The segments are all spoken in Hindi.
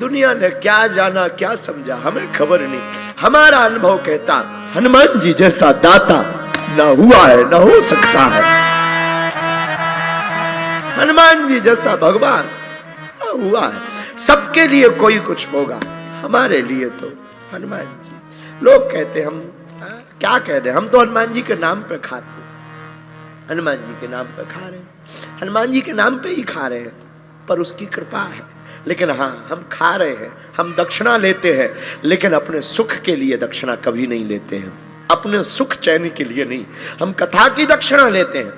दुनिया ने क्या जाना क्या समझा हमें खबर नहीं। हमारा अनुभव कहता हनुमान जी जैसा दाता ना हुआ है ना हो सकता है। हनुमान जी जैसा भगवान हुआ है। सबके लिए कोई कुछ होगा, हमारे लिए तो हनुमान जी। लोग कहते हम क्या कहते, हम तो हनुमान जी के नाम पे खाते, हनुमान जी के नाम पे खा रहे हैं, हनुमान जी के नाम पे ही खा रहे हैं, पर उसकी कृपा है। लेकिन हाँ, हम खा रहे हैं, हम दक्षिणा लेते हैं, लेकिन अपने सुख के लिए दक्षिणा कभी नहीं लेते हैं, अपने सुख चैन के लिए नहीं। हम कथा की दक्षिणा लेते हैं,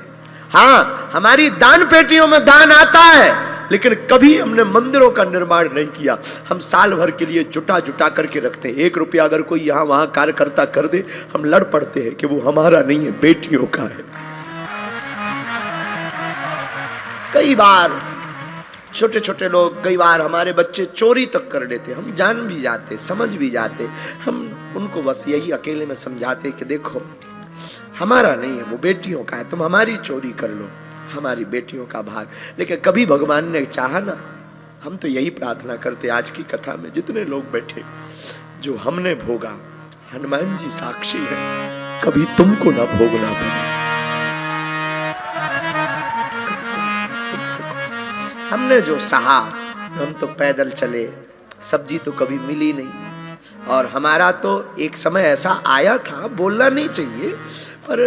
हाँ हमारी दान पेटियों में दान आता है, लेकिन कभी हमने मंदिरों का निर्माण नहीं किया। हम साल भर के लिए जुटा जुटा करके रखते हैं। 1 रुपया अगर कोई यहाँ वहां कार्यकर्ता कर दे, हम लड़ पड़ते हैं कि वो हमारा नहीं है, बेटियों का है। कई बार छोटे छोटे लोग, कई बार हमारे बच्चे चोरी तक कर लेते, हम जान भी जाते, समझ भी जाते, हम उनको बस यही अकेले में समझाते कि देखो हमारा नहीं है, वो बेटियों का है, तुम हमारी चोरी कर लो, हमारी बेटियों का भाग। लेकिन कभी भगवान ने चाहा ना, हम तो यही प्रार्थना करते आज की कथा में जितने लोग बैठे, जो हमने भोगा हनुमान जी साक्षी है, कभी तुमको ना भोगना पड़े। हमने जो सहा, हम तो पैदल चले, सब्जी तो कभी मिली नहीं, और हमारा तो एक समय ऐसा आया था, बोलना नहीं चाहिए पर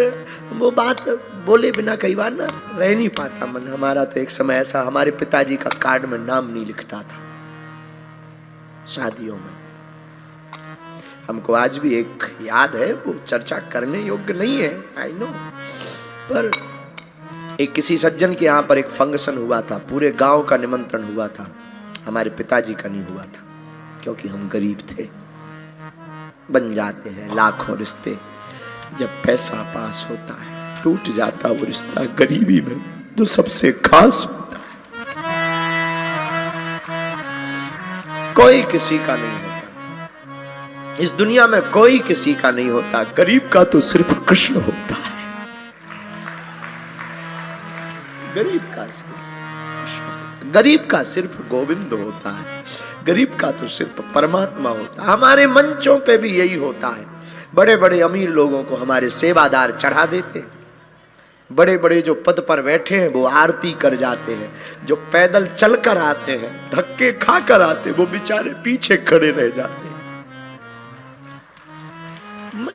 वो बात बोले बिना कई बार ना रह नहीं पाता मन। हमारा तो एक समय ऐसा, हमारे पिताजी का कार्ड में नाम नहीं लिखता था शादियों में। हमको आज भी एक याद है, वो चर्चा करने योग्य नहीं है, आई नो, पर एक किसी सज्जन के यहाँ पर एक फंक्शन हुआ था, पूरे गांव का निमंत्रण हुआ था, हमारे पिताजी का नहीं हुआ था क्योंकि हम गरीब थे। बन जाते हैं लाखों रिश्ते, जब पैसा पास होता है टूट जाता वो रिश्ता गरीबी में जो सबसे खास होता है। कोई किसी का नहीं होता इस दुनिया में, कोई किसी का नहीं होता, गरीब का तो सिर्फ कृष्ण होता है, गरीब का सिर्फ, गरीब का सिर्फ गोविंद होता है, गरीब का तो सिर्फ परमात्मा होता है। हमारे मंचों पे भी यही होता है, बड़े बड़े अमीर लोगों को हमारे सेवादार चढ़ा देते हैं, बड़े बड़े जो पद पर बैठे हैं वो आरती कर जाते हैं, जो पैदल चल कर आते हैं, धक्के खा कर आते हैं, वो बेचारे पीछे खड़े रह जाते हैं।